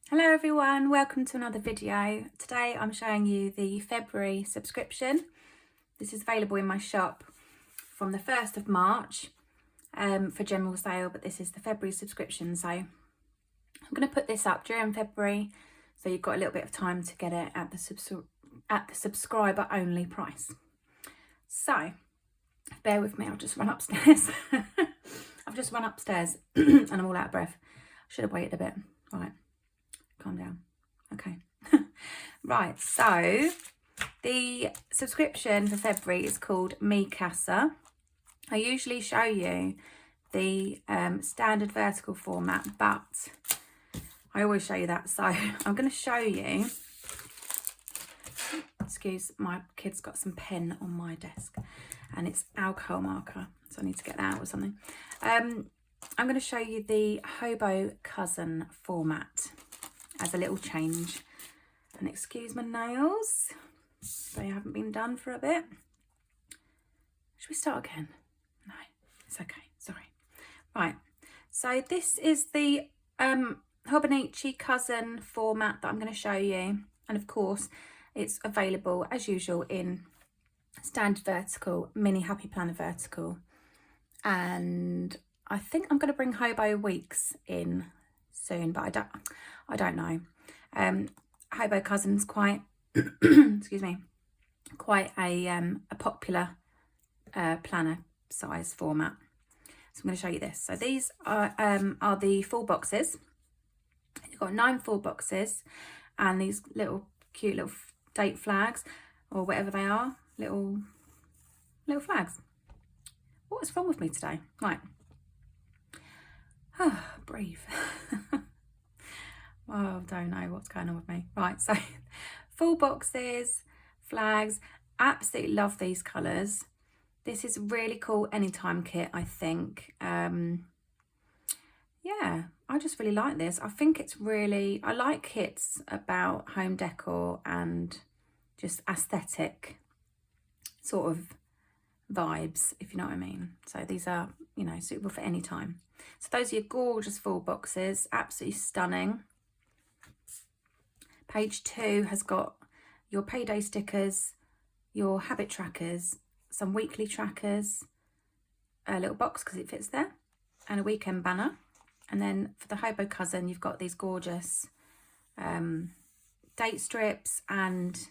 Hello everyone, welcome to another video. Today I'm showing you the February subscription. This is available in my shop from the 1st of March for general sale, but this is the February subscription. So I'm going to put this up during February, so you've got a little bit of time to get it at the subscriber only price. So bear with me, I'll just run upstairs. I've just run upstairs and I'm all out of breath. Should have waited a bit. Right. Calm down. Okay. Right, so the subscription for February is called Mi Casa. I usually show you the standard vertical format, but I always show you that. So I'm going to show you, excuse, my kid's got some pen on my desk and it's alcohol marker, so I need to get that out or something. I'm going to show you the Hobo Cousin format as a little change. And excuse my nails, they haven't been done for a bit. Should we start again? No, it's okay, sorry. Right, so this is the Hobonichi Cousin format that I'm going to show you. And of course, it's available as usual in standard vertical, mini happy planner vertical. And I think I'm going to bring Hobo Weeks in soon, but I don't know. Hobo Cousin's quite excuse me, quite a popular planner size format. So I'm going to show you this. So these are the full boxes. You've got 9 full boxes and these little cute little date flags or whatever they are, little flags. What is wrong with me today? Right. Breathe. Oh, don't know what's going on with me. Right, so full boxes, flags. Absolutely love these colours. This is a really cool anytime kit, I think. Yeah, I just really like this. I think it's really, I like kits about home decor and just aesthetic sort of vibes, if you know what I mean. So these are, you know, suitable for any time. So those are your gorgeous full boxes, absolutely stunning. Page 2 has got your payday stickers, your habit trackers, some weekly trackers, a little box because it fits there, and a weekend banner. And then for the Hobo Cousin, you've got these gorgeous date strips and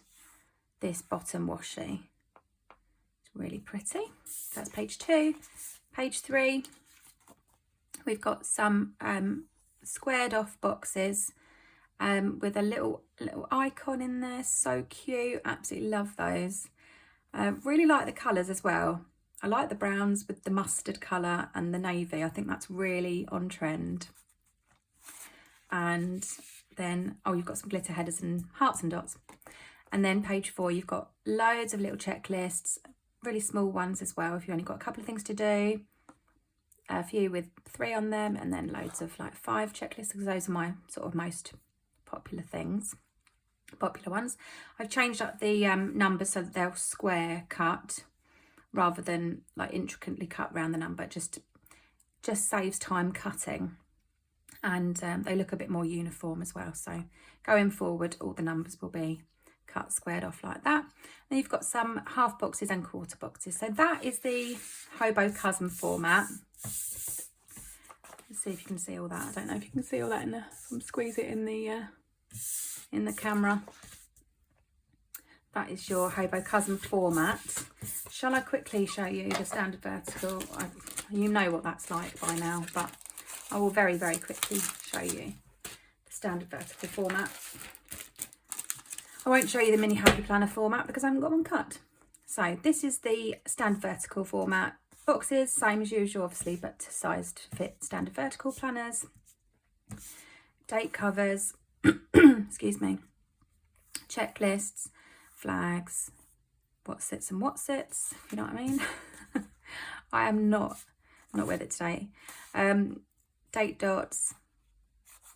this bottom washi. It's really pretty. So that's page 2. Page 3, we've got some squared off boxes with a little icon in there. So cute, absolutely love those. Really like the colours as well. I like the browns with the mustard colour and the navy. I think that's really on trend. And then, oh, you've got some glitter headers and hearts and dots. And then page 4, you've got loads of little checklists, really small ones as well if you've only got a couple of things to do. A few with 3 on them, and then loads of like 5 checklists, because those are my sort of most popular ones. I've changed up the numbers so that they're square cut rather than like intricately cut around the number. Just saves time cutting, and they look a bit more uniform as well. So going forward, all the numbers will be cut squared off like that. Then you've got some half boxes and quarter boxes. So that is the Hobo Cousin format. Let's see if you can see all that. I don't know if you can see all that squeeze it in the camera. That is your Hobo Cousin format. Shall I quickly show you the standard vertical? You know what that's like by now, but I will very, very quickly show you the standard vertical format. I won't show you the mini happy planner format because I haven't got one cut. So this is the standard vertical format. Boxes, same as usual, obviously, but sized to fit standard vertical planners. Date covers, excuse me, checklists, flags, what's its and what's its, you know what I mean? I am not with it today. Date dots,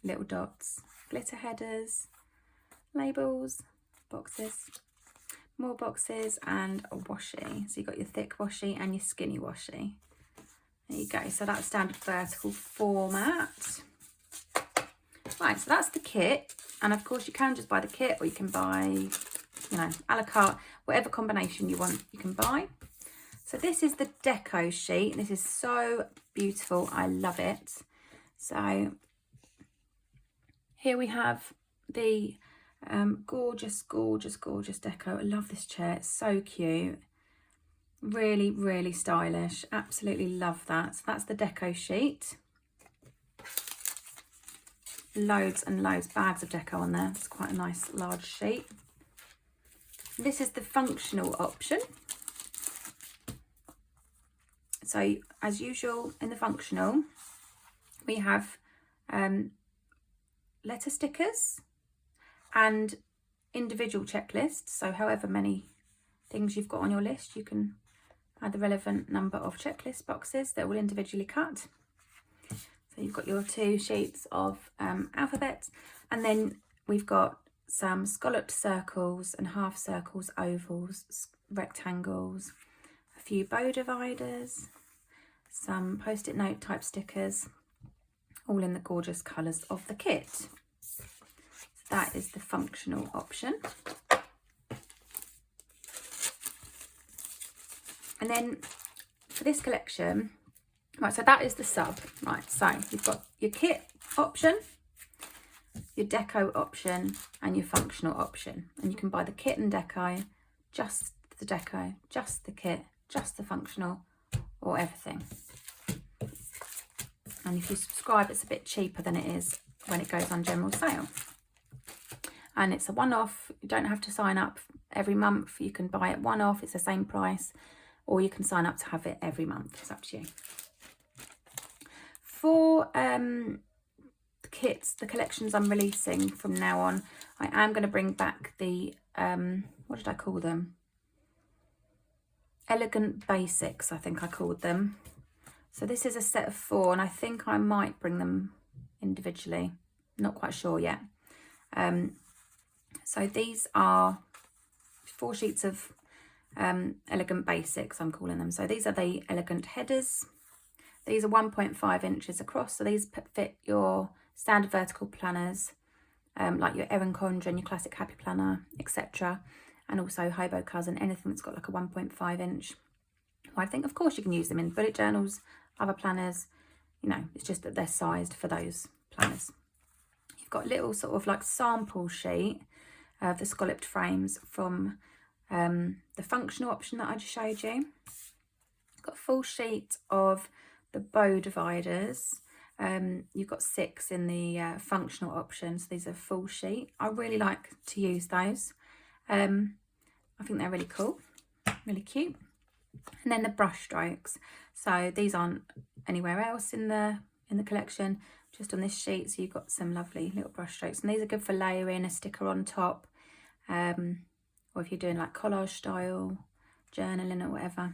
little dots, glitter headers, labels, boxes, more boxes, and a washi. So you've got your thick washi and your skinny washi. There you go. So that's standard vertical format. Right, so that's the kit. And of course you can just buy the kit, or you can buy, you know, a la carte, whatever combination you want, you can buy. So this is the deco sheet. This is so beautiful. I love it. So here we have the gorgeous, gorgeous, gorgeous deco. I love this chair. It's so cute. Really, really stylish. Absolutely love that. So that's the deco sheet. Loads and loads, bags of deco on there. It's quite a nice large sheet. This is the functional option. So as usual in the functional, we have letter stickers and individual checklists. So however many things you've got on your list, you can add the relevant number of checklist boxes that will individually cut. So you've got your 2 sheets of alphabet, and then we've got some scalloped circles and half circles, ovals, rectangles, a few bow dividers, some post-it note type stickers, all in the gorgeous colours of the kit. So that is the functional option. And then for this collection, right, so that is the sub. Right, so you've got your kit option, your deco option, and your functional option. And you can buy the kit and deco, just the deco, just the kit, just the functional, or everything. And if you subscribe, it's a bit cheaper than it is when it goes on general sale. And it's a one-off. You don't have to sign up every month. You can buy it one-off. It's the same price. Or you can sign up to have it every month. It's up to you. For the kits, the collections I'm releasing from now on, I am going to bring back the, what did I call them? Elegant Basics, I think I called them. So this is a set of 4, and I think I might bring them individually. Not quite sure yet. So these are 4 sheets of Elegant Basics, I'm calling them. So these are the elegant headers. These are 1.5 inches across, so these fit your standard vertical planners, like your Erin Condren and your classic happy planner, etc. And also Hobo Cousin, anything that's got like a 1.5 inch. I think of course you can use them in bullet journals, other planners, you know, it's just that they're sized for those planners. You've got a little sort of like sample sheet of the scalloped frames from the functional option that I just showed you. Got a full sheet of the bow dividers. You've got 6 in the functional option, so these are full sheet. I really like to use those. I think they're really cool, really cute. And then the brush strokes. So these aren't anywhere else in the collection, just on this sheet. So you've got some lovely little brush strokes, and these are good for layering a sticker on top, or if you're doing like collage style journaling or whatever.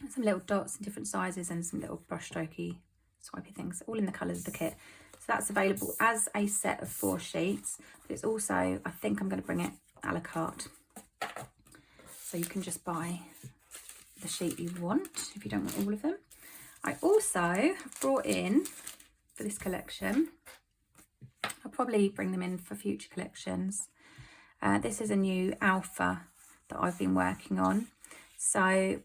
And some little dots in different sizes and some little brush strokey swipey things, all in the colours of the kit. So that's available as a set of 4 sheets, but it's also, I think I'm going to bring it a la carte, so you can just buy the sheet you want if you don't want all of them. I also have brought in, for this collection, I'll probably bring them in for future collections, this is a new alpha that I've been working on. So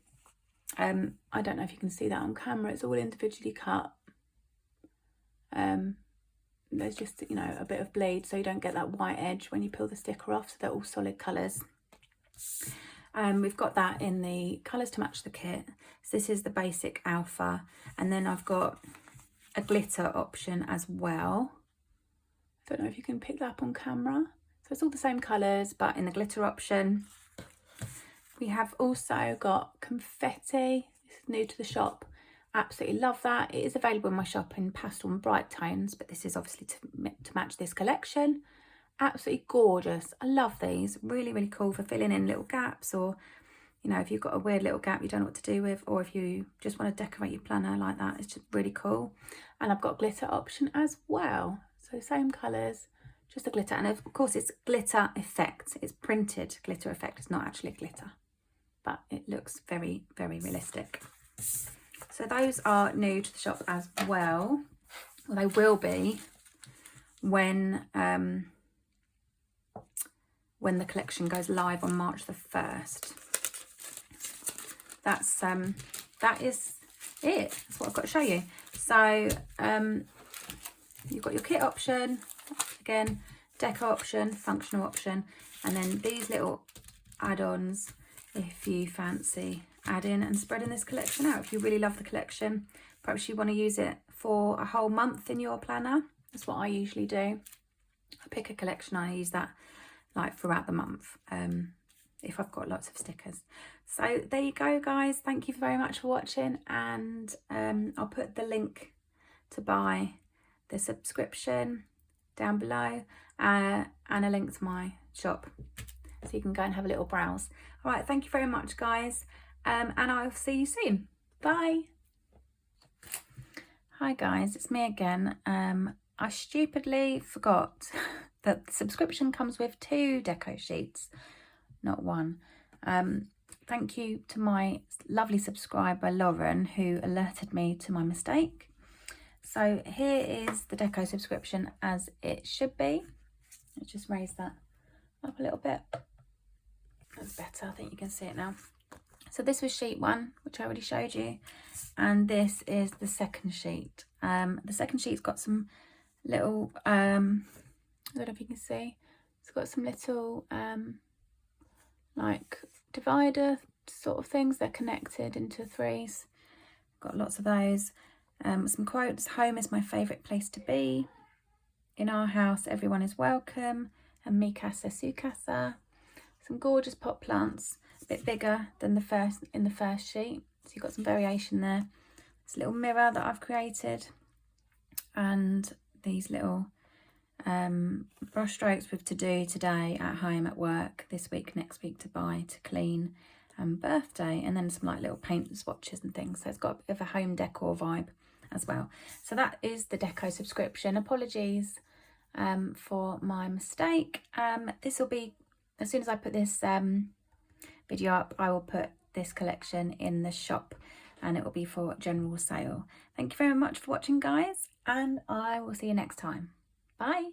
I don't know if you can see that on camera, it's all individually cut. There's just, you know, a bit of bleed so you don't get that white edge when you peel the sticker off, so they're all solid colours. We've got that in the colours to match the kit. So this is the basic alpha, and then I've got a glitter option as well. I don't know if you can pick that up on camera. So it's all the same colours, but in the glitter option. We have also got confetti. This is new to the shop. Absolutely love that. It is available in my shop in pastel and bright tones, but this is obviously to match this collection. Absolutely gorgeous. I love these. Really, really cool for filling in little gaps, or, you know, if you've got a weird little gap you don't know what to do with, or if you just want to decorate your planner like that, it's just really cool. And I've got a glitter option as well. So same colours, just a glitter. And of course it's glitter effect. It's printed glitter effect. It's not actually glitter, but it looks very, very realistic. So those are new to the shop as well. Well, they will be when the collection goes live on March the 1st. That is it. That's what I've got to show you. So you've got your kit option, again, deco option, functional option, and then these little add-ons if you fancy adding and spreading this collection out. If you really love the collection, perhaps you want to use it for a whole month in your planner. That's what I usually do. I pick a collection, I use that like throughout the month, if I've got lots of stickers. So there you go, guys. Thank you very much for watching, and I'll put the link to buy the subscription down below, and a link to my shop, so you can go and have a little browse. All right, thank you very much, guys, and I'll see you soon. Bye. Hi guys, it's me again. I stupidly forgot that the subscription comes with 2 deco sheets, not 1. Thank you to my lovely subscriber Lauren, who alerted me to my mistake. So here is the deco subscription as it should be. Let's just raise that up a little bit. That's better, I think you can see it now. So this was sheet 1, which I already showed you, and this is the second sheet. The second sheet's got some little, I don't know if you can see, it's got some little like divider sort of things. They're connected into 3s. Got lots of those. Some quotes. Home is my favourite place to be. In our house, everyone is welcome. And Mi Casa, Su Casa. Some gorgeous pot plants, a bit bigger than the first sheet. So you've got some variation there. This little mirror that I've created, and these little brush strokes with to do today, at home, at work, this week, next week, to buy, to clean, and birthday, and then some like little paint swatches and things. So it's got a bit of a home decor vibe as well. So that is the deco subscription. Apologies for my mistake. This will be, as soon as I put this video up, I will put this collection in the shop, and it will be for general sale. Thank you very much for watching, guys, and I will see you next time. Bye.